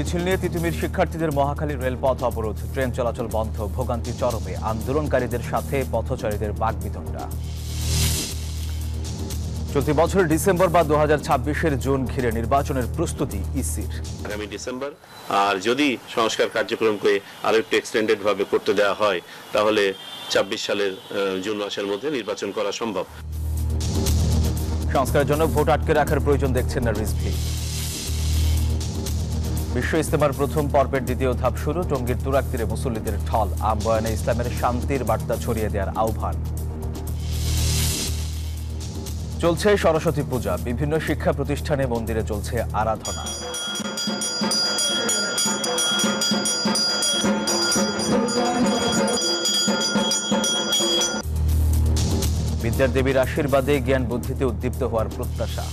মিছিল নিয়ে তিতুমির শিক্ষার্থীদের মহাখালী রেলপথ অবরোধ, ট্রেন চলাচল বন্ধ, ভোগান্তি চরমে, আন্দোলনকারীদের সাথে পথচারীদের বাকবিতণ্ডা। চলতি বছরের ডিসেম্বর বা 2026-এর জুন ঘিরে নির্বাচনের প্রস্তুতি ইসির। আগামী ডিসেম্বর আর যদি সংস্কার কার্যক্রমকে আরো একটু এক্সটেন্ডেড ভাবে করতে দেওয়া হয় তাহলে 26 সালের জুন মাসের মধ্যে নির্বাচন করা সম্ভব। সংস্কারের জন্য ভোট আটকে রাখার প্রয়োজন দেখছেন না রিজভী। বিশ্ব ইজতেমার প্রথম পর্বের দ্বিতীয় ধাপ শুরু, টঙ্গীর তুরাগ তীরে মুসল্লিদের ঢল, বয়ানে ইসলামের শান্তির বার্তা ছড়িয়ে দেওয়ার আহ্বান। চলছে সরস্বতী পূজা, বিভিন্ন শিক্ষা প্রতিষ্ঠানে মন্দিরে চলছে আরাধনা। বিদ্যার দেবীর আশীর্বাদে জ্ঞান বুদ্ধিতে উদ্দীপ্ত হওয়ার প্রত্যাশা।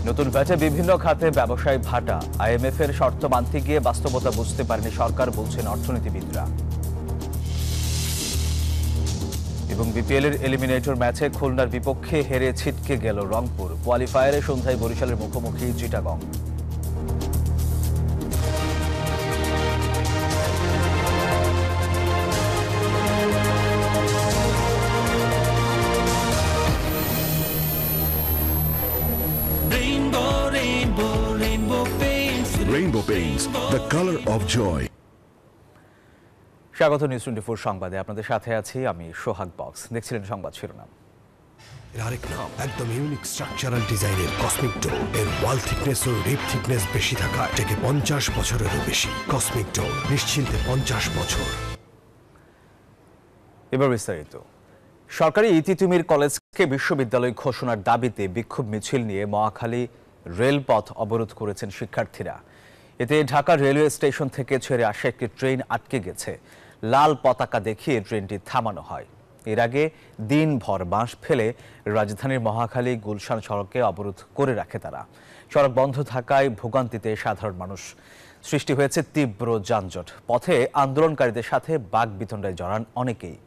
নতুন ব্যাচে বিভিন্ন খাতে ব্যবসায় ভাটা, IMF এর শর্ত মানতে গিয়ে বাস্তবতা বুঝতে পারেনি সরকার, বলছেন অর্থনীতিবিদরা। এবং বিপিএল এর এলিমিনেটর ম্যাচে খুলনার বিপক্ষে হেরে ছিটকে গেল রংপুর, কোয়ালিফায়ারে সন্ধ্যায় বরিশালের মুখোমুখি Chittagong. Rainbow Paints, the color of joy. স্বাগত নিউজ 24 সংবাদে, আপনাদের সাথে আছি আমি সোহাগ বক্স। দেখছিলেন সংবাদ শিরোনাম। এর আরেক নাম একদম ইউনিক স্ট্রাকচারাল ডিজাইনের কসমিক ডোর। এর ওয়াল থিকনেস ও রিপ থিকনেস বেশি থাকায় থেকে 50 বছরেরও বেশি। কসমিক ডোর, নিশ্চিন্তে 50 বছর। এবার বিস্তারিত। সরকারি তিতুমির কলেজকে বিশ্ববিদ্যালয় ঘোষণার দাবিতে বিক্ষোভ মিছিল নিয়ে মহাখালী রেলপথ অবরোধ করেছেন শিক্ষার্থীরা। এতে ঢাকা রেলওয়ে স্টেশন থেকে ছেড়ে আসা একটি ট্রেন আটকে গেছে। লাল পতাকা দেখিয়ে ট্রেনটি থামানো হয়। এর আগে দিনভর বাঁশ ফেলে রাজধানীর মহাখালী গুলশান সড়কে অবরোধ করে রাখে তারা। সড়ক বন্ধ থাকায় ভোগান্তিতে সাধারণ মানুষ। সৃষ্টি হয়েছে তীব্র যানজট। পথে আন্দোলনকারীদের সাথে বাকবিতণ্ডায় জড়ান অনেকেই।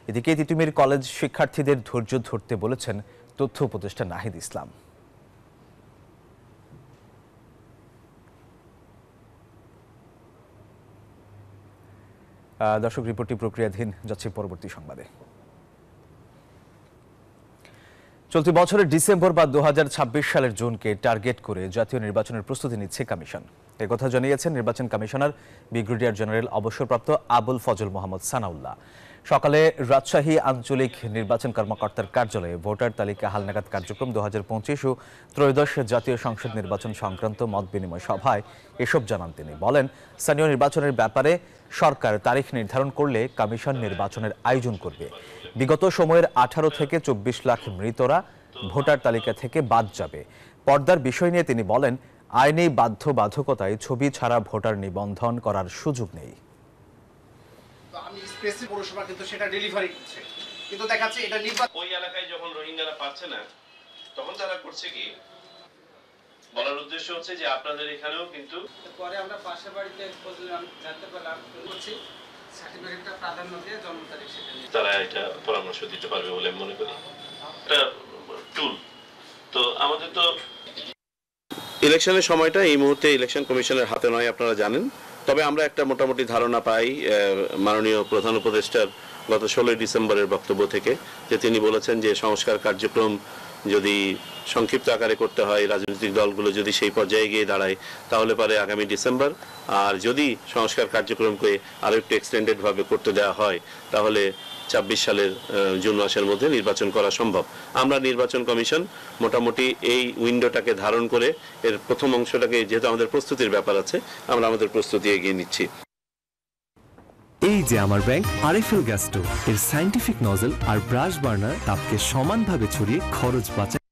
এদিকে তিতুমির কলেজ শিক্ষার্থীদের ধৈর্য ধরতে বলেছেন তথ্য উপদেষ্টা নাহিদ ইসলাম। দর্শক, রিপোর্টটি প্রক্রিয়াধীন, যাচ্ছে পরবর্তী সংবাদে। চলতি বছরের ডিসেম্বর বা 2026 সালের জুনকে টার্গেট করে জাতীয় নির্বাচনের প্রস্তুতি নিচ্ছে কমিশন। একথা জানিয়েছেন নির্বাচন কমিশনার ব্রিগেডিয়ার জেনারেল অবসরপ্রাপ্ত আবুল ফজল মোহাম্মদ সানাউল্লাহ। সকালে রাজশাহী আঞ্চলিক নির্বাচন কর্মকর্তার কার্যালয়ে ভোটার তালিকা হালনাগাদ কার্যক্রম 2025 ও ত্রয়োদশ জাতীয় সংসদ নির্বাচন সংক্রান্ত মত বিনিময় সভায় এসব জানান তিনি। বলেন, স্থানীয় নির্বাচনের ব্যাপারে সরকার তারিখ নির্ধারণ করলে কমিশন নির্বাচনের আয়োজন করবে। বিগত সময়ের 18 থেকে 24 লাখ মৃতরা ভোটার তালিকা থেকে বাদ যাবে। পর্দার বিষয় নিয়ে তিনি বলেন, আইনি বাধ্যবাধকতায় ছবি ছাড়া ভোটার নিবন্ধন করার সুযোগ নেই। আমি স্পেসিফিক পৌরসভা কিন্তু সেটা ডেলিভারি করছে, কিন্তু দেখাচ্ছে এটা নির্বাচন ওই এলাকায় যখন রোহিঙ্গারা পাচ্ছে না তখন তারা করছে কি, বলার উদ্দেশ্য হচ্ছে যে আপনাদের এখানেও কিন্তু পরে আমরা পাশের বাড়িতে জানতে পারলাম করছি সার্টিফিকেটটা প্রাধান্য দিয়ে জন্ম তারিখ সেটা তারা এটা পরামর্শ দিতে পারবে বলে মনে করি। এটা টুল তো আমাদের তো ইলেকশনের সময়টা এই মুহূর্তে ইলেকশন কমিশনের হাতে নয়, আপনারা জানেন। তবে আমরা একটা মোটামুটি ধারণা পাই মাননীয় প্রধান উপদেষ্টার গত 16 ডিসেম্বরের বক্তব্য থেকে, যে তিনি বলেছেন যে সংস্কার কার্যক্রম যদি সংক্ষিপ্ত আকারে করতে হয়, রাজনৈতিক দলগুলো যদি সেই পর্যায়ে গিয়ে দাঁড়ায় তাহলে পারে আগামী ডিসেম্বর, আর যদি সংস্কার কার্যক্রমকে আরো একটু এক্সটেন্ডেড ভাবে করতে দেওয়া হয় তাহলে 26 সালের জুন মাসের মধ্যে নির্বাচন করা সম্ভব। আমরা নির্বাচন কমিশন মোটামুটি এই উইন্ডোটাকে ধারণ করে এর প্রথম অংশটাকে, যেহেতু আমাদের প্রস্তুতির ব্যাপার আছে, আমরা আমাদের প্রস্তুতি এগিয়ে নিচ্ছি। এই যে আমার ব্যাংক আরএফএল গ্যাস স্টোভ, এর সায়েন্টিফিক নজল আর ব্রাশ বার্নার তাপকে সমানভাবে ছড়িয়ে খরচ বাঁচায়।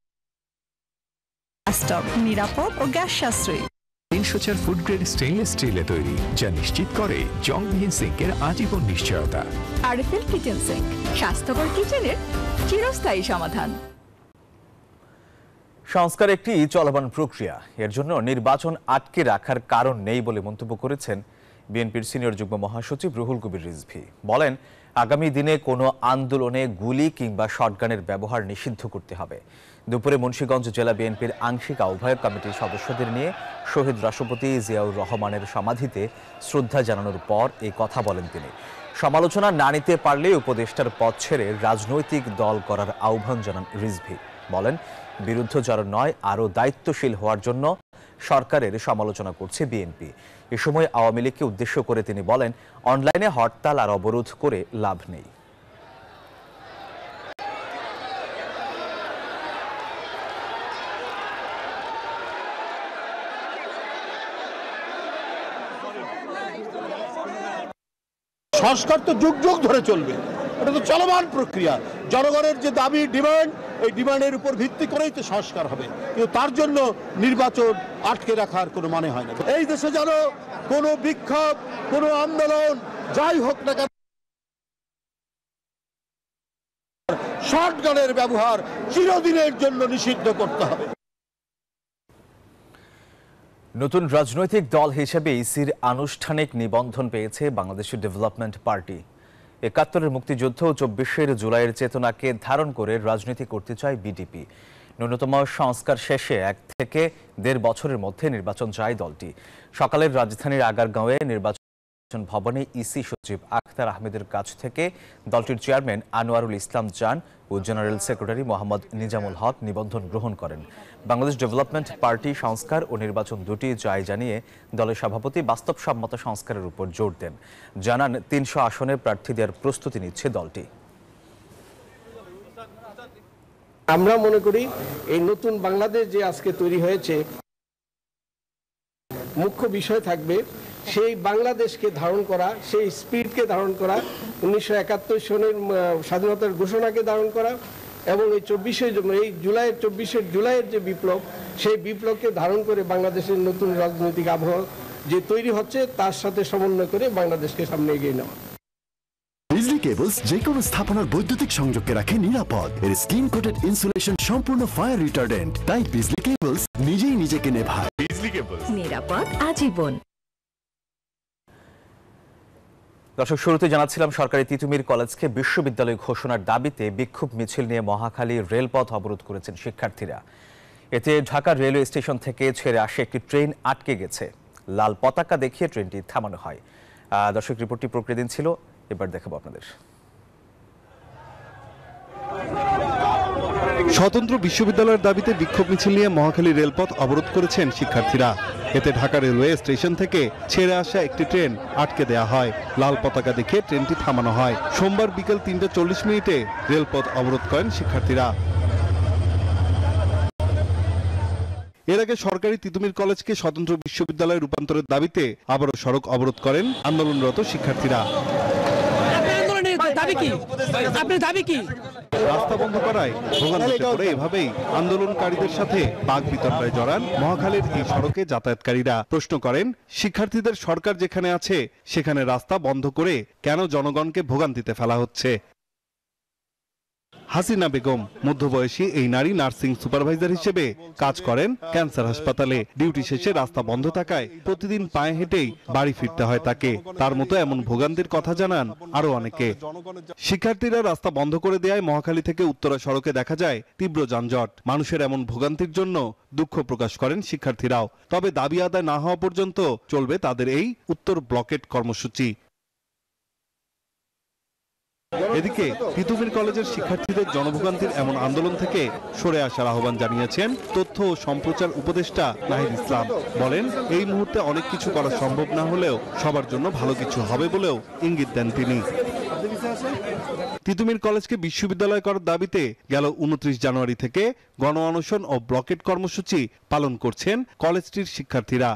স্টক নিরাপদ ও গ্যাস সাশ্রয়ী। 304 ফুড গ্রেড স্টেইনলেস স্টিলে তৈরি, যা নিশ্চিত করে জংবিহীন সিঙ্কের আজীবন নিশ্চয়তা। আরএফএল কিচেন সিঙ্ক, স্বাস্থ্যকর কিচেনের চিরস্থায়ী সমাধান। সংস্কার একটি চলমান প্রক্রিয়া, এর জন্য নির্বাচন আটকে রাখার কারণ নেই বলে মন্তব্য করেছেন বিএনপির সিনিয়র যুগ্ম মহাসচিব রুহুল কবির রিজভী। বলেন, আগামী দিনে কোনো আন্দোলনে গুলি কিংবা শটগানের ব্যবহার নিষিদ্ধ করতে হবে। দুপুরে মুন্সিগঞ্জ জেলা বিএনপির আংশিক আহ্বায়ক কমিটির সদস্যদের নিয়ে শহীদ রাষ্ট্রপতি জিয়াউর রহমানের সমাধিতে শ্রদ্ধা জানানোর পর এই কথা বলেন তিনি। সমালোচনা না নিতে পারলে উপদেষ্টার পদ ছেড়ে রাজনৈতিক দল করার আহ্বান জানান রিজভী। বলেন, বিরুদ্ধচারণ নয়, আরও দায়িত্বশীল হওয়ার জন্য সরকারের সমালোচনা করছে বিএনপি। এ সময় আওয়ামী লীগকে উদ্দেশ্য করে তিনি বলেন, অনলাইনে হরতাল আর অবরোধ করে লাভ নেই। সংস্কার তো যুগ যুগ ধরে চলবে, এটা তো চলমান প্রক্রিয়া। জনগণের যে দাবি ডিমান্ড, এই ডিমান্ডের উপর ভিত্তি করেই তো সংস্কার হবে, কিন্তু তার জন্য নির্বাচন আটকে রাখার কোনো মানে হয় না। এই দেশে যেন কোনো বিক্ষোভ, কোনো আন্দোলন যাই হোক না কেন, শটগানের ব্যবহার চিরদিনের জন্য নিষিদ্ধ করতে হবে। নতুন রাজনৈতিক দল হিসেবে ইসির আনুষ্ঠানিক নিবন্ধন পেয়েছে বাংলাদেশ ডেভেলপমেন্ট পার্টি। ৭১-এর মুক্তিযুদ্ধ ও ২৪শে জুলাইয়ের চেতনাকে ধারণ করে রাজনীতি করতে চায় বিডিপি। ন্যূনতম সংস্কার শেষে ১ থেকে ১.৫ বছরের মধ্যে নির্বাচন চায় দলটি। সকালের রাজধানীর আগারগাঁওয়ে নির্বাচন ভবনে ইসি সচিব আখতার আহমেদের কাছ থেকে দলটির চেয়ারম্যান আনোয়ারুল ইসলাম জান ও জেনারেল সেক্রেটারি মোহাম্মদ নিজামুল হক নিবন্ধন গ্রহণ করেন। বাংলাদেশ ডেভেলপমেন্ট পার্টি সংস্কার ও নির্বাচন দুটি চায় জানিয়ে দলের সভাপতি বাস্তবসম্মত সংস্কারের উপর জোর দেন। জানান, ৩০০ আসনে প্রার্থী দেওয়ার প্রস্তুতি নিচ্ছে দলটি। আমরা মনে করি এই নতুন বাংলাদেশ যে আজকে তৈরি হয়েছে, মুখ্য বিষয় থাকবে সেই বাংলাদেশকে ধারণ করা, সেই স্পিরিটকে ধারণ করা, ১৯৭১ সনের স্বাধীনতার ঘোষণাকে ধারণ করা এবং এই ২৪শে জুলাইয়ের যে বিপ্লব, সেই বিপ্লবকে ধারণ করে বাংলাদেশের নতুন রাজনৈতিক আবহাওয়া যে তৈরি হচ্ছে তার সাথে সমন্বয় করে বাংলাদেশকে সামনে এগিয়ে নেওয়া। বিজলি কেবলস যে কোনো স্থাপনার বৈদ্যুতিক সংযোগকে রাখে নিরাপদ। এর স্কিন কোটেড ইনসুলেশন সম্পূর্ণ ফায়ার রিটার্ডেন্ট, তাই বিজলি কেবলস নিজেই নিজেকে নেভায়। বিজলি কেবলস, নিরাপদ আজীবন। দর্শক, শুরুতে জানাচ্ছিলাম সরকারি তিতুমির কলেজকে বিশ্ববিদ্যালয় ঘোষণার দাবিতে বিক্ষোভ মিছিল নিয়ে মহাখালী রেলপথ অবরোধ করেছেন শিক্ষার্থীরা। এতে ঢাকা রেলওয়ে স্টেশন থেকে ছেড়ে আসে একটি ট্রেন আটকে গেছে। লাল পতাকা দেখিয়ে ট্রেনটি থামানো হয়। দর্শক, রিপোর্টটি প্রক্রিয়াধীন ছিল, এবার দেখাবো আপনাদের। স্বতন্ত্র বিশ্ববিদ্যালয়ের দাবিতে বিক্ষোভ মিছিল নিয়ে মহাখালী রেলপথ অবরোধ করেছেন শিক্ষার্থীরা। এতে ঢাকা রেলওয়ে স্টেশন থেকে ছেড়ে আসা একটি ট্রেন আটকে দেওয়া হয়। লাল পতাকা দেখে ট্রেনটি থামানো হয়। সোমবার বিকেল ৩টা ৪০ রেলপথ অবরোধ করেন শিক্ষার্থীরা। এর আগে সরকারি তিতুমির কলেজকে স্বতন্ত্র বিশ্ববিদ্যালয়ে রূপান্তরের দাবিতে আবারও সড়ক অবরোধ করেন আন্দোলনরত শিক্ষার্থীরা। রাস্তা বন্ধ করায় ভোগান্তিতে পড়ে এভাবেই আন্দোলনকারীদের সাথে বাক বিতণ্ডায় জড়ান মহাখালীর এই সড়কে যাতায়াতকারীরা। প্রশ্ন করেন, শিক্ষার্থীদের সরকার যেখানে আছে সেখানে রাস্তা বন্ধ করে কেন জনগণকে ভোগান্তিতে ফেলা হচ্ছে? হাসিনা বেগম মধ্যবয়সী এই নারী নার্সিং সুপারভাইজার হিসেবে কাজ করেন ক্যান্সার হাসপাতালে। ডিউটি শেষে রাস্তা বন্ধ থাকায় প্রতিদিন পায়ে হেঁটেই বাড়ি ফিরতে হয় তাকে। তার মতো এমন ভোগান্তির কথা জানান আরো অনেকে। শিক্ষার্থীরা রাস্তা বন্ধ করে দেওয়ায় মহাখালী থেকে উত্তরা সড়কে দেখা যায় তীব্র যানজট। মানুষের এমন ভোগান্তির জন্য দুঃখ প্রকাশ করেন শিক্ষার্থীরাও। তবে দাবি আদায় না হওয়া পর্যন্ত চলবে তাদের এই উত্তর ব্লকেট কর্মসূচি। এদিকে তিতুমির কলেজের শিক্ষার্থীদের জনভোগান্তির এমন আন্দোলন থেকে সরে আসার আহ্বান জানিয়েছেন তথ্য ও সম্প্রচার উপদেষ্টা নাহিদ ইসলাম। বলেন, এই মুহূর্তে অনেক কিছু করা সম্ভব না হলেও সবার জন্য ভালো কিছু হবে বলেও ইঙ্গিত দেন তিনি। তিতুমির কলেজকে বিশ্ববিদ্যালয় করার দাবিতে গেল ২৯ জানুয়ারি থেকে গণ অনশন ও ব্লকেট কর্মসূচি পালন করছেন কলেজটির শিক্ষার্থীরা।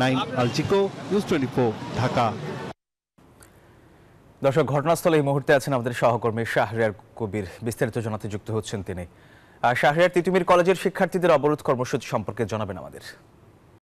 নাইম আলচিকো, নিউজ 24, ঢাকা। দর্শক, ঘটনাস্থলে এই মুহূর্তে আছেন আমাদের সহকর্মী শাহরিয়ার কবির। বিস্তারিত জানাতে যুক্ত হচ্ছেন তিনি। শাহরিয়ার, তিতুমির কলেজের শিক্ষার্থীদের অবরোধ কর্মসূচি সম্পর্কে জানাবেন আমাদের।